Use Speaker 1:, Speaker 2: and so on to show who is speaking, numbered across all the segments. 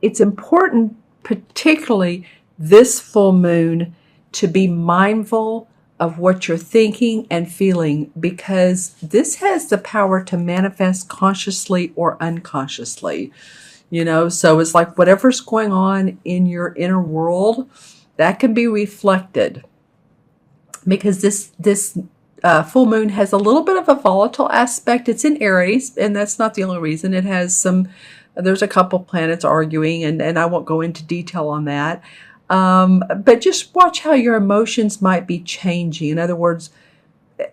Speaker 1: it's important, particularly this full moon, to be mindful of what you're thinking and feeling, because this has the power to manifest consciously or unconsciously. So it's like whatever's going on in your inner world, that can be reflected, because this full moon has a little bit of a volatile aspect. It's in Aries, and that's not the only reason. There's a couple planets arguing, and I won't go into detail on that. But just watch how your emotions might be changing. In other words,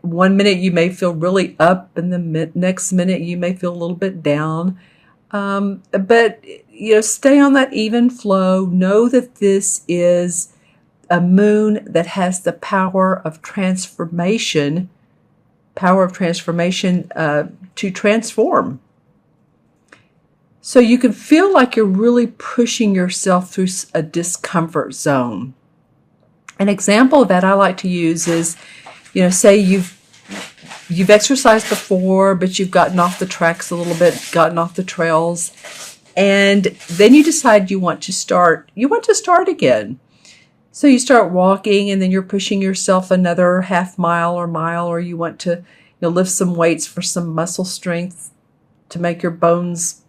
Speaker 1: one minute you may feel really up, and the next minute you may feel a little bit down. But stay on that even flow. Know that this is a moon that has the power of transformation, to transform. So you can feel like you're really pushing yourself through a discomfort zone. An example of that I like to use is, say you've exercised before, but you've gotten off the tracks a little bit, gotten off the trails, and then you decide you want to start again. So you start walking, and then you're pushing yourself another half mile or mile, or you want to lift some weights for some muscle strength to make your bones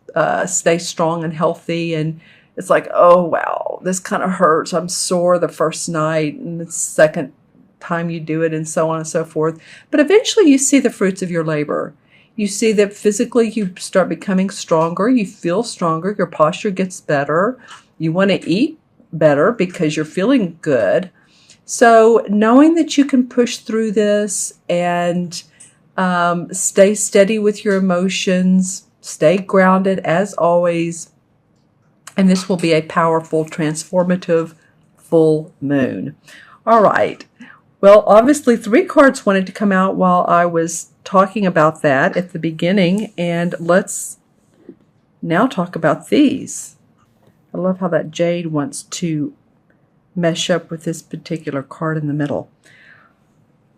Speaker 1: stay strong and healthy. And it's like, oh, wow, this kind of hurts. I'm sore the first night and the second time you do it, and so on and so forth. But eventually you see the fruits of your labor. You see that physically you start becoming stronger. You feel stronger. Your posture gets better. You want to eat better because you're feeling good. So knowing that you can push through this and stay steady with your emotions, stay grounded as always, and this will be a powerful, transformative full moon. All right. Well, obviously 3 cards wanted to come out while I was talking about that at the beginning, and let's now talk about these. I love how that jade wants to mesh up with this particular card in the middle.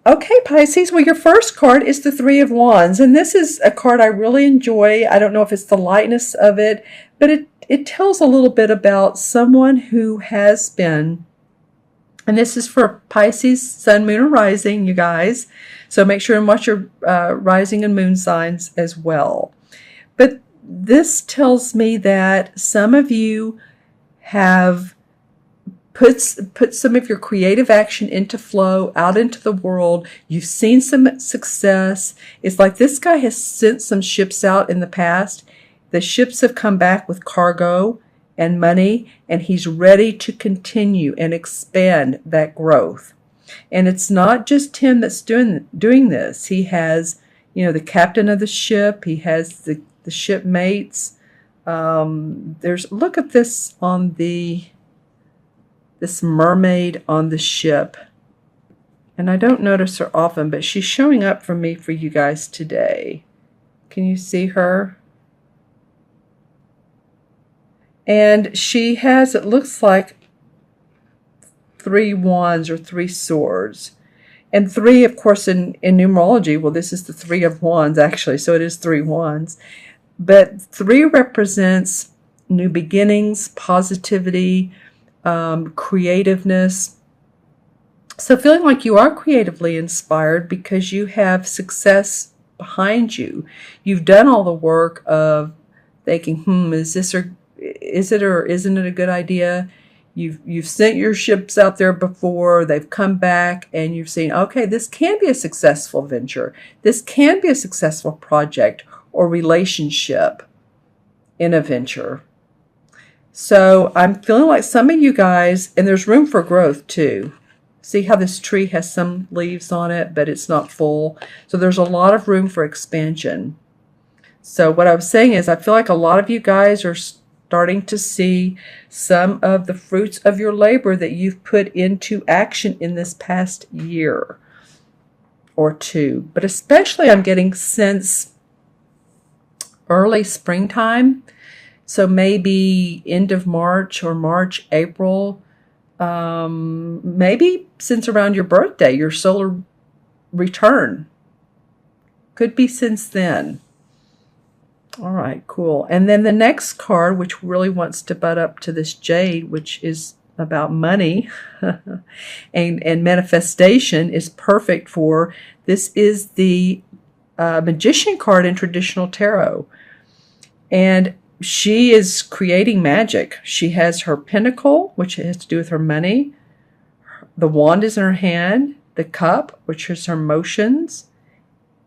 Speaker 1: Okay, Pisces, well, your first card is the 3 of Wands, and this is a card I really enjoy. I don't know if it's the lightness of it, but it tells a little bit about someone who has been, and this is for Pisces, Sun, Moon, or Rising, you guys, so make sure and watch your rising and moon signs as well. But this tells me that some of you have put some of your creative action into flow, out into the world. You've seen some success. It's like this guy has sent some ships out in the past. The ships have come back with cargo and money, and he's ready to continue and expand that growth. And it's not just him that's doing this. He has, the captain of the ship. He has the shipmates. Look at this on this mermaid on the ship. And I don't notice her often, but she's showing up for me for you guys today. Can you see her? And she has, it looks like 3 wands or 3 swords. And 3, of course, in numerology, well, this is the 3 of Wands, actually, so it is 3 wands. But 3 represents new beginnings, positivity, creativeness. So feeling like you are creatively inspired because you have success behind you. You've done all the work of thinking, is it or isn't it a good idea? You've sent your ships out there before, they've come back, and you've seen, okay, this can be a successful venture. This can be a successful project or relationship in a venture. So I'm feeling like some of you guys, and there's room for growth too. See how this tree has some leaves on it, but it's not full. So there's a lot of room for expansion. So what I was saying is I feel like a lot of you guys are starting to see some of the fruits of your labor that you've put into action in this past year or 2. But especially I'm getting since early springtime. So maybe end of March or March, April, maybe since around your birthday, your solar return. Could be since then. All right, cool. And then the next card, which really wants to butt up to this Jade, which is about money and manifestation, is perfect for this. Is the Magician card in traditional tarot. And she is creating magic. She has her pentacle, which has to do with her money. The wand is in her hand. The cup, which is her emotions.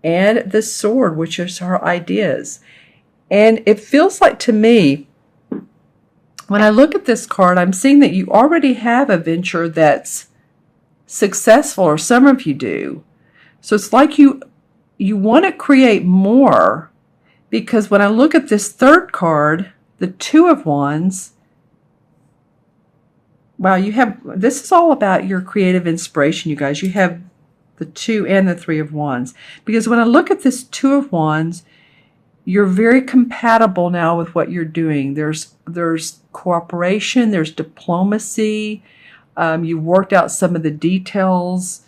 Speaker 1: And the sword, which is her ideas. And it feels like to me, when I look at this card, I'm seeing that you already have a venture that's successful, or some of you do. So it's like you want to create more, because when I look at this third card, the Two of Wands, wow, this is all about your creative inspiration, you guys. You have the Two and the Three of Wands. Because when I look at this Two of Wands, you're very compatible now with what you're doing. There's cooperation, there's diplomacy. You worked out some of the details.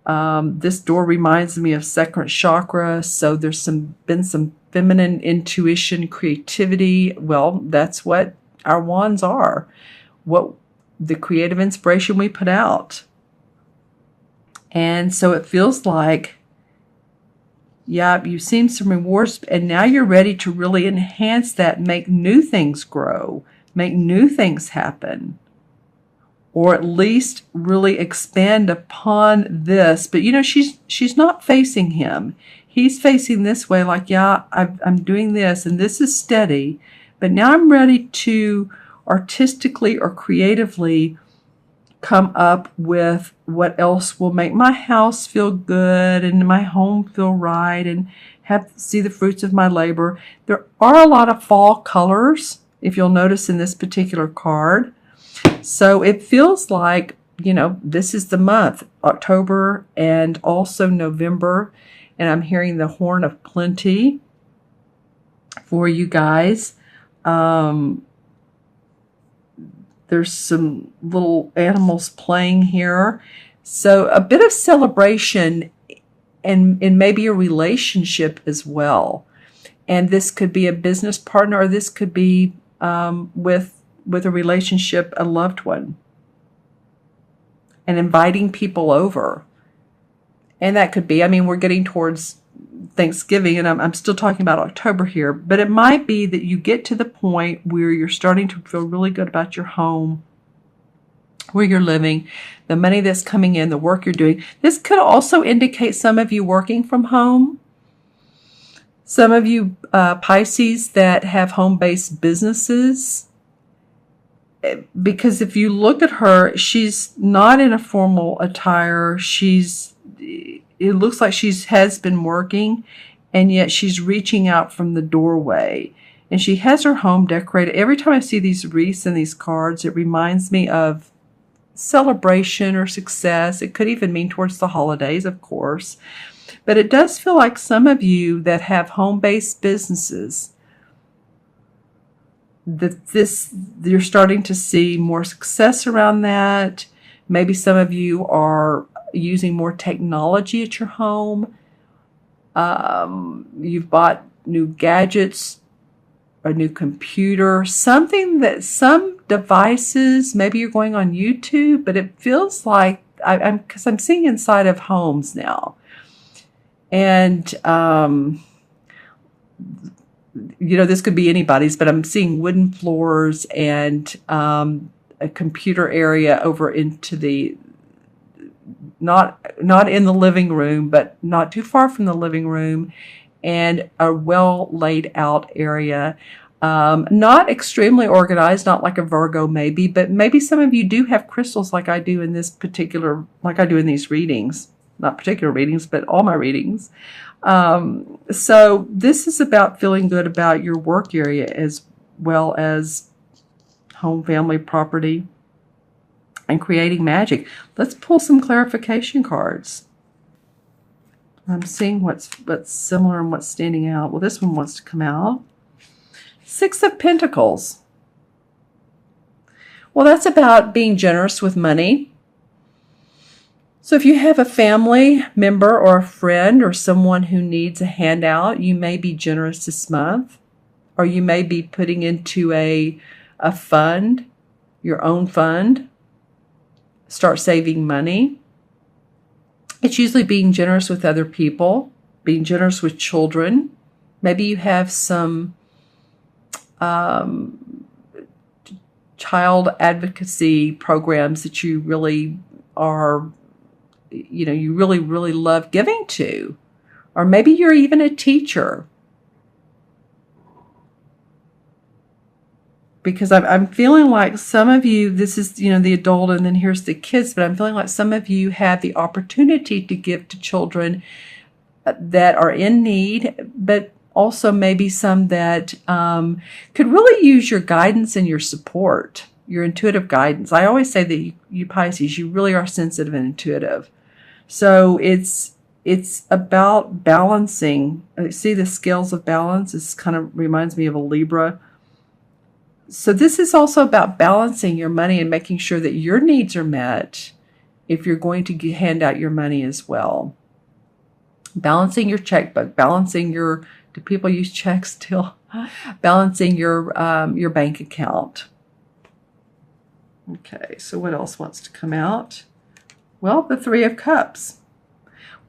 Speaker 1: This door reminds me of second chakra, so there's been some feminine intuition, creativity. Well, that's what our wands are. What the creative inspiration we put out. And so it feels like, yeah, you've seen some rewards, and now you're ready to really enhance that, make new things grow, make new things happen, or at least really expand upon this. But, she's not facing him. He's facing this way, like, yeah, I'm doing this, and this is steady, but now I'm ready to artistically or creatively come up with what else will make my house feel good and my home feel right and see the fruits of my labor. There are a lot of fall colors, if you'll notice in this particular card. So it feels like, this is the month, October and also November. And I'm hearing the horn of plenty for you guys. There's some little animals playing here. So a bit of celebration and maybe a relationship as well. And this could be a business partner, or this could be with a relationship, a loved one. And inviting people over. And that could be, we're getting towards Thanksgiving, and I'm still talking about October here, but it might be that you get to the point where you're starting to feel really good about your home, where you're living, the money that's coming in, the work you're doing. This could also indicate some of you working from home. Some of you Pisces that have home-based businesses. Because if you look at her, she's not in a formal attire. It looks like she has been working, and yet she's reaching out from the doorway. And she has her home decorated. Every time I see these wreaths and these cards, it reminds me of celebration or success. It could even mean towards the holidays, of course. But it does feel like some of you that have home-based businesses, you're starting to see more success around that. Maybe some of you are using more technology at your home. You've bought new gadgets, a new computer, some devices. Maybe you're going on YouTube, but it feels like because I'm seeing inside of homes now. And, this could be anybody's, but I'm seeing wooden floors and a computer area over into the, not in the living room, but not too far from the living room, and a well laid out area. Not extremely organized, not like a Virgo maybe, but maybe some of you do have crystals like I do in these readings. Not particular readings, but all my readings. So this is about feeling good about your work area as well as home, family, property, and creating magic. Let's pull some clarification cards. I'm seeing what's similar and what's standing out. Well, this one wants to come out. Six of Pentacles. Well, that's about being generous with money. So if you have a family member or a friend or someone who needs a handout, you may be generous this month. or you may be putting into a fund, your own fund. Start saving money. It's usually being generous with other people, being generous with children. Maybe you have some child advocacy programs that you really are, you really, really love giving to. Or maybe you're even a teacher. Because I'm feeling like some of you, this is, the adult and then here's the kids, but I'm feeling like some of you have the opportunity to give to children that are in need, but also maybe some that could really use your guidance and your support, your intuitive guidance. I always say that you Pisces, you really are sensitive and intuitive. So it's about balancing. See the scales of balance? This kind of reminds me of a Libra. So this is also about balancing your money and making sure that your needs are met if you're going to hand out your money as well. Balancing your checkbook, balancing do people use checks still? Balancing your bank account. Okay, so what else wants to come out? Well, the Three of Cups.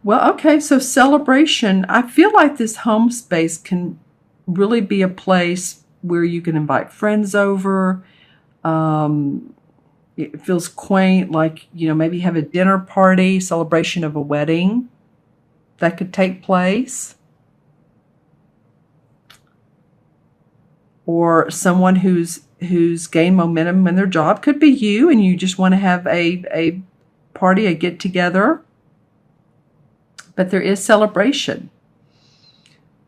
Speaker 1: Well, okay, so celebration. I feel like this home space can really be a place where you can invite friends over. It feels quaint, like, maybe have a dinner party, celebration of a wedding that could take place. Or someone who's gained momentum in their job. Could be you, and you just want to have a party, a get-together. But there is celebration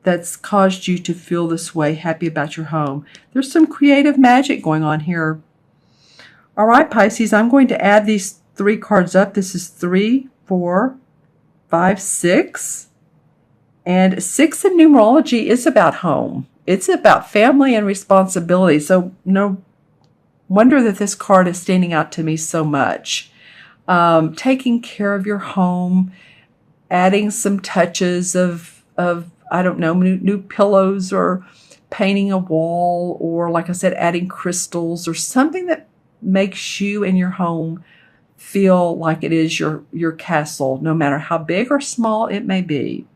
Speaker 1: that's caused you to feel this way, happy about your home. There's some creative magic going on here. All right, Pisces, I'm going to add these 3 cards up. This is 3, 4, 5, 6. And 6 in numerology is about home. It's about family and responsibility. So no wonder that this card is standing out to me so much. Taking care of your home, adding some touches of I don't know, new pillows, or painting a wall, or like I said, adding crystals or something that makes you and your home feel like it is your castle, no matter how big or small it may be.